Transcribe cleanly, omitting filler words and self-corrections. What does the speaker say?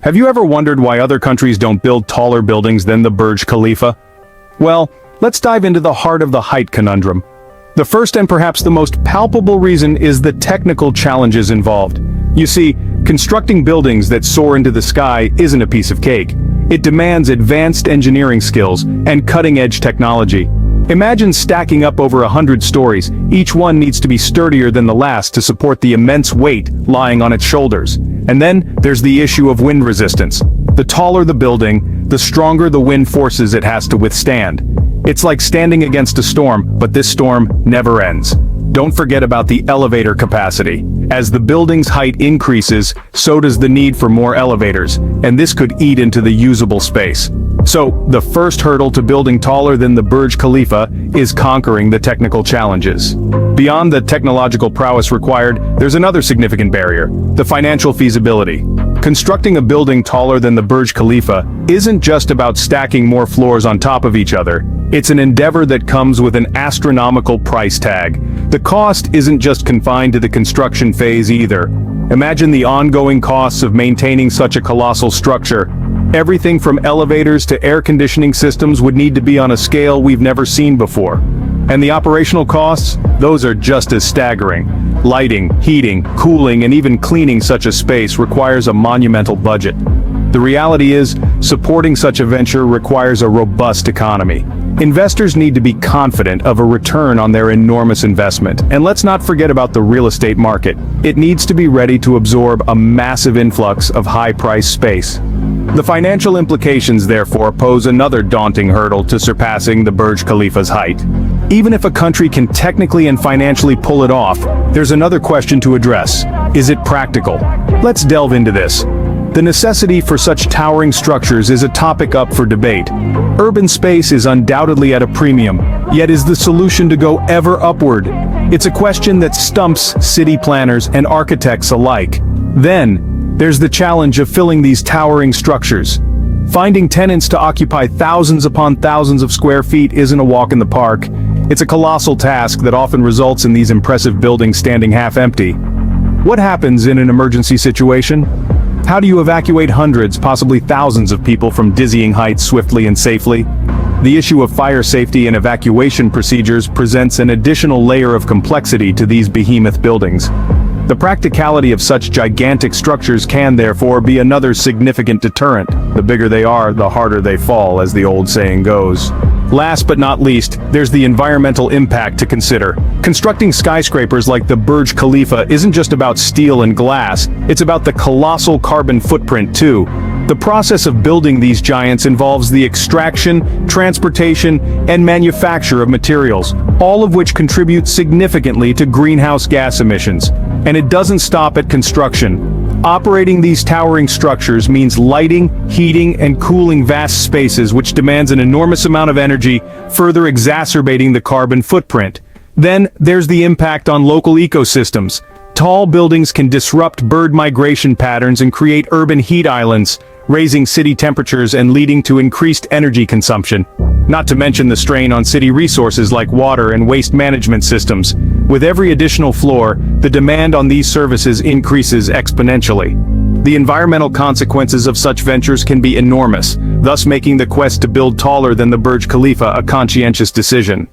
Have you ever wondered why other countries don't build taller buildings than the Burj Khalifa? Well, let's dive into the heart of the height conundrum. The first and perhaps the most palpable reason is the technical challenges involved. You see, constructing buildings that soar into the sky isn't a piece of cake. It demands advanced engineering skills and cutting-edge technology. Imagine stacking up over 100 stories. Each one needs to be sturdier than the last to support the immense weight lying on its shoulders. And then, there's the issue of wind resistance. The taller the building, the stronger the wind forces it has to withstand. It's like standing against a storm, but this storm never ends. Don't forget about the elevator capacity. As the building's height increases, so does the need for more elevators, and this could eat into the usable space. So, the first hurdle to building taller than the Burj Khalifa is conquering the technical challenges. Beyond the technological prowess required, there's another significant barrier: the financial feasibility. Constructing a building taller than the Burj Khalifa isn't just about stacking more floors on top of each other. It's an endeavor that comes with an astronomical price tag. The cost isn't just confined to the construction phase either. Imagine the ongoing costs of maintaining such a colossal structure. Everything from elevators to air conditioning systems would need to be on a scale we've never seen before. And the operational costs? Those are just as staggering. Lighting, heating, cooling, and even cleaning such a space requires a monumental budget. The reality is, supporting such a venture requires a robust economy. Investors need to be confident of a return on their enormous investment. And let's not forget about the real estate market. It needs to be ready to absorb a massive influx of high-priced space. The financial implications, therefore, pose another daunting hurdle to surpassing the Burj Khalifa's height. Even if a country can technically and financially pull it off, there's another question to address. Is it practical? Let's delve into this. The necessity for such towering structures is a topic up for debate. Urban space is undoubtedly at a premium, yet is the solution to go ever upward? It's a question that stumps city planners and architects alike. Then, there's the challenge of filling these towering structures. Finding tenants to occupy thousands upon thousands of square feet isn't a walk in the park. It's a colossal task that often results in these impressive buildings standing half empty. What happens in an emergency situation? How do you evacuate hundreds, possibly thousands of people from dizzying heights swiftly and safely? The issue of fire safety and evacuation procedures presents an additional layer of complexity to these behemoth buildings. The practicality of such gigantic structures can therefore be another significant deterrent. The bigger they are, the harder they fall, as the old saying goes. Last but not least, there's the environmental impact to consider. Constructing skyscrapers like the Burj Khalifa isn't just about steel and glass, it's about the colossal carbon footprint too. The process of building these giants involves the extraction, transportation, and manufacture of materials, all of which contribute significantly to greenhouse gas emissions. And it doesn't stop at construction. Operating these towering structures means lighting, heating, and cooling vast spaces, which demands an enormous amount of energy, further exacerbating the carbon footprint. Then, there's the impact on local ecosystems. Tall buildings can disrupt bird migration patterns and create urban heat islands, raising city temperatures and leading to increased energy consumption. Not to mention the strain on city resources like water and waste management systems. With every additional floor, the demand on these services increases exponentially. The environmental consequences of such ventures can be enormous, thus making the quest to build taller than the Burj Khalifa a conscientious decision.